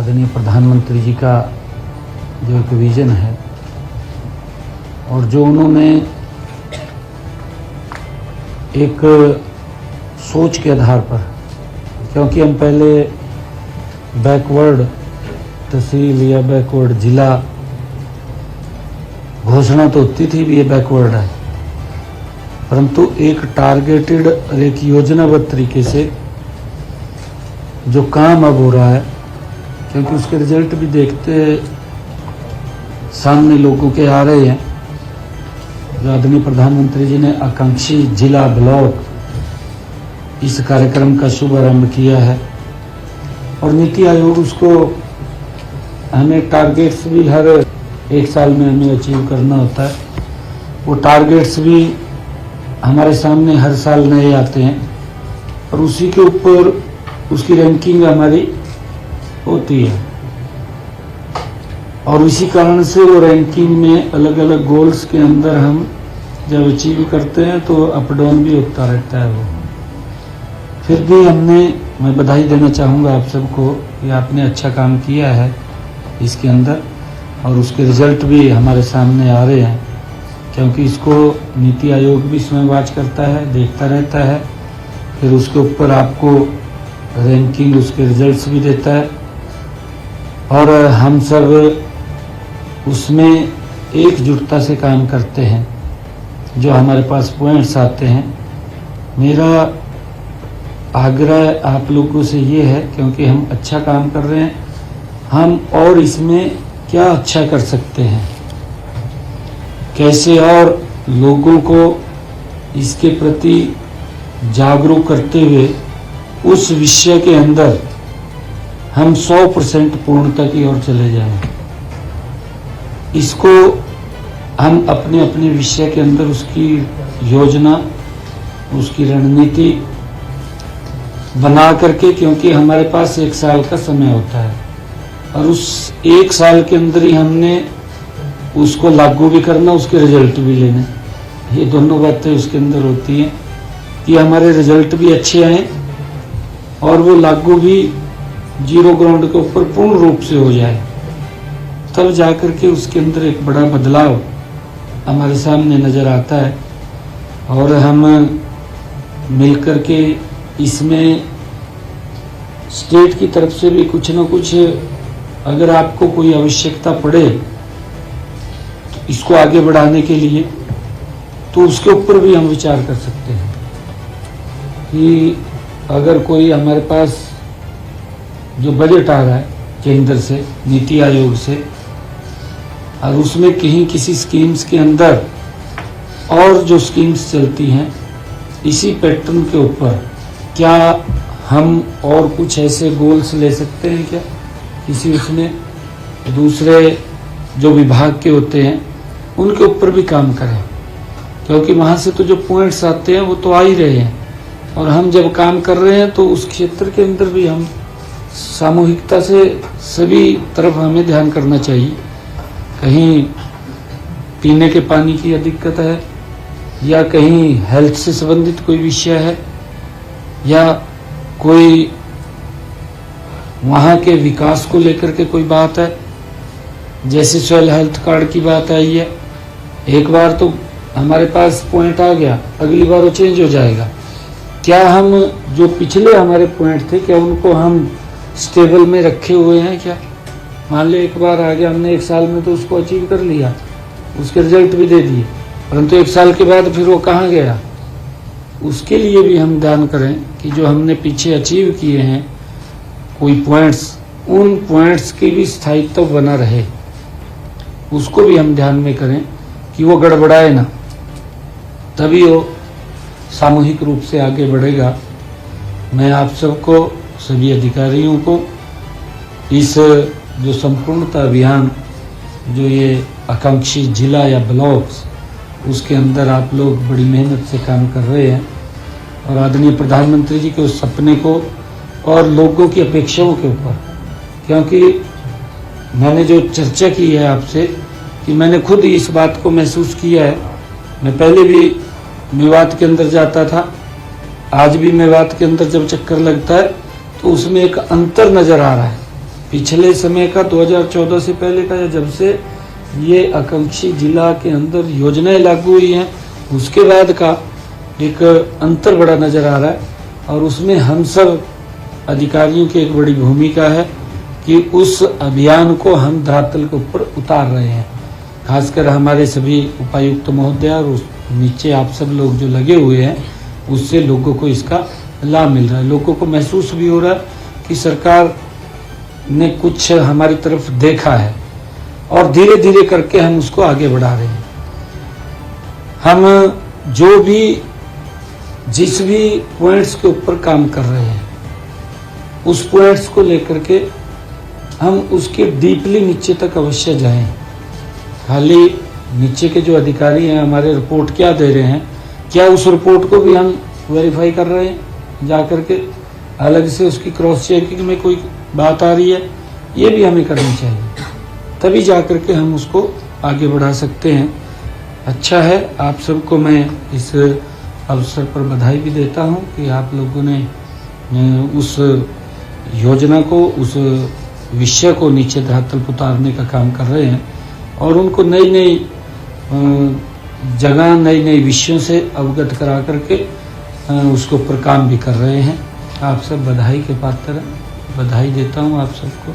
आदरणीय प्रधानमंत्री जी का जो एक विज़न है और जो उन्होंने एक सोच के आधार पर, क्योंकि हम पहले बैकवर्ड तहसील या बैकवर्ड जिला घोषणा तो होती थी भी ये बैकवर्ड है, परंतु एक टारगेटेड और एक योजनाबद्ध तरीके से जो काम अब हो रहा है, क्योंकि उसके रिजल्ट भी देखते सामने लोगों के आ रहे हैं। जो आदरणीय प्रधानमंत्री जी ने आकांक्षी जिला ब्लॉक इस कार्यक्रम का शुभारंभ किया है और नीति आयोग उसको हमें टारगेट्स भी हर एक साल में हमें अचीव करना होता है। वो टारगेट्स भी हमारे सामने हर साल नए आते हैं और उसी के ऊपर उसकी रैंकिंग हमारी होती है और इसी कारण से वो रैंकिंग में अलग अलग गोल्स के अंदर हम जब अचीव करते हैं तो अप डाउन भी होता रहता है। वो फिर भी मैं बधाई देना चाहूँगा आप सबको कि आपने अच्छा काम किया है इसके अंदर और उसके रिजल्ट भी हमारे सामने आ रहे हैं, क्योंकि इसको नीति आयोग भी स्वयं वाच करता है, देखता रहता है, फिर उसके ऊपर आपको रैंकिंग उसके रिजल्ट्स भी देता है और हम सब उसमें एकजुटता से काम करते हैं। जो हमारे पास पॉइंट्स आते हैं, मेरा आग्रह आप लोगों से ये है, क्योंकि हम अच्छा काम कर रहे हैं, हम और इसमें क्या अच्छा कर सकते हैं, कैसे और लोगों को इसके प्रति जागरूक करते हुए उस विषय के अंदर हम 100% पूर्णता की ओर चले जाएं। इसको हम अपने अपने विषय के अंदर उसकी योजना, उसकी रणनीति बना करके, क्योंकि हमारे पास 1 साल का समय होता है और उस 1 साल के अंदर ही हमने उसको लागू भी करना, उसके रिजल्ट भी लेने। ये दोनों बातें उसके अंदर होती हैं कि हमारे रिजल्ट भी अच्छे आए और वो लागू भी जीरो ग्राउंड के ऊपर पूर्ण रूप से हो जाए, तब जाकर के उसके अंदर एक बड़ा बदलाव हमारे सामने नज़र आता है और हम मिलकर के इसमें स्टेट की तरफ से भी कुछ न कुछ, अगर आपको कोई आवश्यकता पड़े तो इसको आगे बढ़ाने के लिए, तो उसके ऊपर भी हम विचार कर सकते हैं कि अगर कोई हमारे पास जो बजट आ रहा है केंद्र से, नीति आयोग से, और उसमें कहीं किसी स्कीम्स के अंदर और जो स्कीम्स चलती हैं इसी पैटर्न के ऊपर, क्या हम और कुछ ऐसे गोल्स ले सकते हैं क्या किसी उसमें दूसरे जो विभाग के होते हैं उनके ऊपर भी काम करें, क्योंकि वहाँ से तो जो पॉइंट्स आते हैं वो तो आ ही रहे हैं और हम जब काम कर रहे हैं तो उस क्षेत्र के अंदर भी हम सामूहिकता से सभी तरफ हमें ध्यान करना चाहिए। कहीं पीने के पानी की दिक्कत है, या कहीं हेल्थ से संबंधित कोई विषय है, या कोई वहाँ के विकास को लेकर के कोई बात है, जैसे सॉइल हेल्थ कार्ड की बात आई है। एक बार तो हमारे पास पॉइंट आ गया, अगली बार वो चेंज हो जाएगा। क्या हम जो पिछले हमारे पॉइंट थे, क्या उनको हम स्टेबल में रखे हुए हैं क्या? मान लो एक बार आ गया, हमने 1 साल में तो उसको अचीव कर लिया, उसके रिजल्ट भी दे दिए, परंतु 1 साल के बाद फिर वो कहाँ गया? उसके लिए भी हम ध्यान करें कि जो हमने पीछे अचीव किए हैं कोई पॉइंट्स, उन पॉइंट्स की भी स्थायित्व बना रहे, उसको भी हम ध्यान में करें कि वो गड़बड़ाए ना, तभी वो सामूहिक रूप से आगे बढ़ेगा। मैं आप सबको, सभी अधिकारियों को, इस जो संपूर्णता अभियान, जो ये आकांक्षी जिला या ब्लॉक्स, उसके अंदर आप लोग बड़ी मेहनत से काम कर रहे हैं और आदरणीय प्रधानमंत्री जी के उस सपने को और लोगों की अपेक्षाओं के ऊपर, क्योंकि मैंने जो चर्चा की है आपसे, कि मैंने खुद इस बात को महसूस किया है। मैं पहले भी मेवात के अंदर जाता था, आज भी मेवात के अंदर जब चक्कर लगता है तो उसमें एक अंतर नज़र आ रहा है। पिछले समय का 2014 से पहले का, या जब से ये आकांक्षी जिला के अंदर योजनाएं लागू हुई हैं उसके बाद का एक अंतर बड़ा नजर आ रहा है। और उसमें हम सब अधिकारियों की एक बड़ी भूमिका है कि उस अभियान को हम धरातल के ऊपर उतार रहे हैं। खासकर हमारे सभी उपायुक्त महोदय और उस नीचे आप सब लोग जो लगे हुए हैं, उससे लोगों को इसका लाभ मिल रहा है। लोगों को महसूस भी हो रहा है कि सरकार ने कुछ हमारी तरफ देखा है और धीरे धीरे करके हम उसको आगे बढ़ा रहे हैं। हम जो भी जिस भी पॉइंट्स के ऊपर काम कर रहे हैं उस पॉइंट्स को लेकर के हम उसके डीपली नीचे तक अवश्य जाएं। खाली नीचे के जो अधिकारी हैं हमारे रिपोर्ट क्या दे रहे हैं, क्या उस रिपोर्ट को भी हम वेरीफाई कर रहे हैं जा करके, अलग से उसकी क्रॉस चेकिंग में कोई बात आ रही है, ये भी हमें करनी चाहिए, तभी जा करके हम उसको आगे बढ़ा सकते हैं। अच्छा है, आप सबको मैं इस अवसर पर बधाई भी देता हूं कि आप लोगों ने उस योजना को, उस विषय को नीचे धरातल पर उतारने का काम कर रहे हैं और उनको नई नई जगह, नई नई विषयों से अवगत करा करके उसके ऊपर काम भी कर रहे हैं। आप सब बधाई के पात्र हैं, बधाई देता हूं आप सबको।